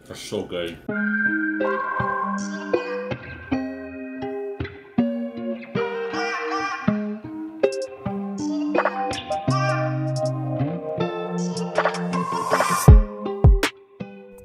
are so good.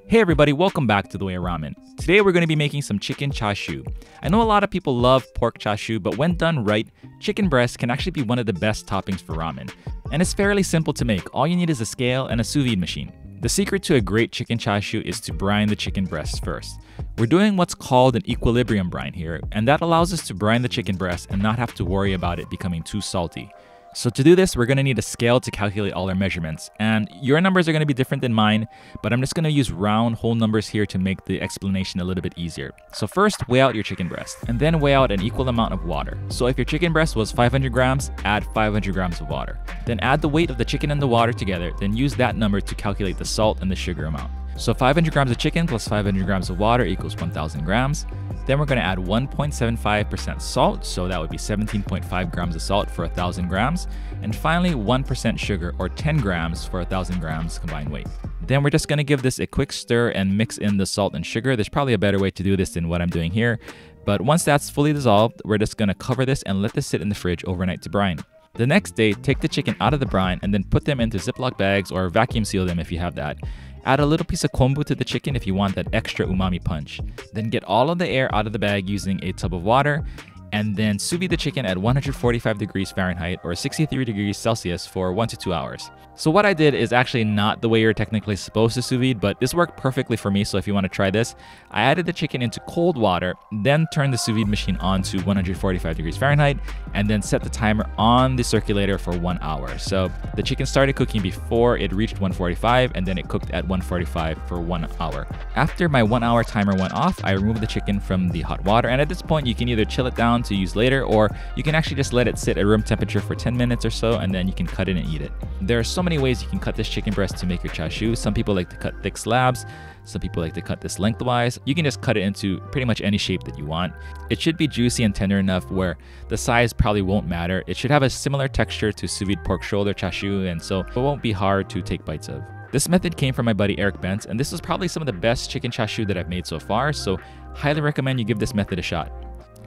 Hey everybody, welcome back to The Way of Ramen. Today we're going to be making some chicken chashu. I know a lot of people love pork chashu, but when done right, chicken breast can actually be one of the best toppings for ramen. And it's fairly simple to make. All you need is a scale and a sous vide machine. The secret to a great chicken chashu is to brine the chicken breast first. We're doing what's called an equilibrium brine here, and that allows us to brine the chicken breast and not have to worry about it becoming too salty. So to do this, we're going to need a scale to calculate all our measurements. And your numbers are going to be different than mine, but I'm just going to use round whole numbers here to make the explanation a little bit easier. So first, weigh out your chicken breast, and then weigh out an equal amount of water. So if your chicken breast was 500 grams, add 500 grams of water. Then add the weight of the chicken and the water together, then use that number to calculate the salt and the sugar amount. So 500 grams of chicken plus 500 grams of water equals 1,000 grams. Then we're going to add 1.75% salt, so that would be 17.5 grams of salt for 1,000 grams. And finally, 1% sugar, or 10 grams for 1,000 grams combined weight. Then we're just going to give this a quick stir and mix in the salt and sugar. There's probably a better way to do this than what I'm doing here. But once that's fully dissolved, we're just going to cover this and let this sit in the fridge overnight to brine. The next day, take the chicken out of the brine and then put them into Ziploc bags or vacuum seal them if you have that. Add a little piece of kombu to the chicken if you want that extra umami punch. Then get all of the air out of the bag using a tub of water, and then sous vide the chicken at 145 degrees Fahrenheit or 63 degrees Celsius for 1 to 2 hours. So what I did is actually not the way you're technically supposed to sous vide, but this worked perfectly for me, so if you want to try this, I added the chicken into cold water, then turned the sous vide machine on to 145 degrees Fahrenheit, and then set the timer on the circulator for 1 hour. So the chicken started cooking before it reached 145, and then it cooked at 145 for 1 hour. After my 1 hour timer went off, I removed the chicken from the hot water, and at this point you can either chill it down to use later, or you can actually just let it sit at room temperature for 10 minutes or so, and then you can cut it and eat it. There are so many ways you can cut this chicken breast to make your chashu. Some people like to cut thick slabs. Some people like to cut this lengthwise. You can just cut it into pretty much any shape that you want. It should be juicy and tender enough where the size probably won't matter. It should have a similar texture to sous vide pork shoulder chashu, and so it won't be hard to take bites of. This method came from my buddy Erik Bentz, and this was probably some of the best chicken chashu that I've made so far, so highly recommend you give this method a shot.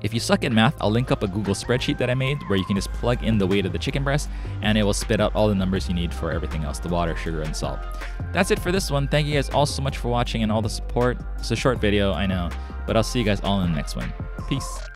If you suck at math, I'll link up a Google spreadsheet that I made where you can just plug in the weight of the chicken breast and it will spit out all the numbers you need for everything else, the water, sugar, and salt. That's it for this one. Thank you guys all so much for watching and all the support. It's a short video, I know, but I'll see you guys all in the next one. Peace.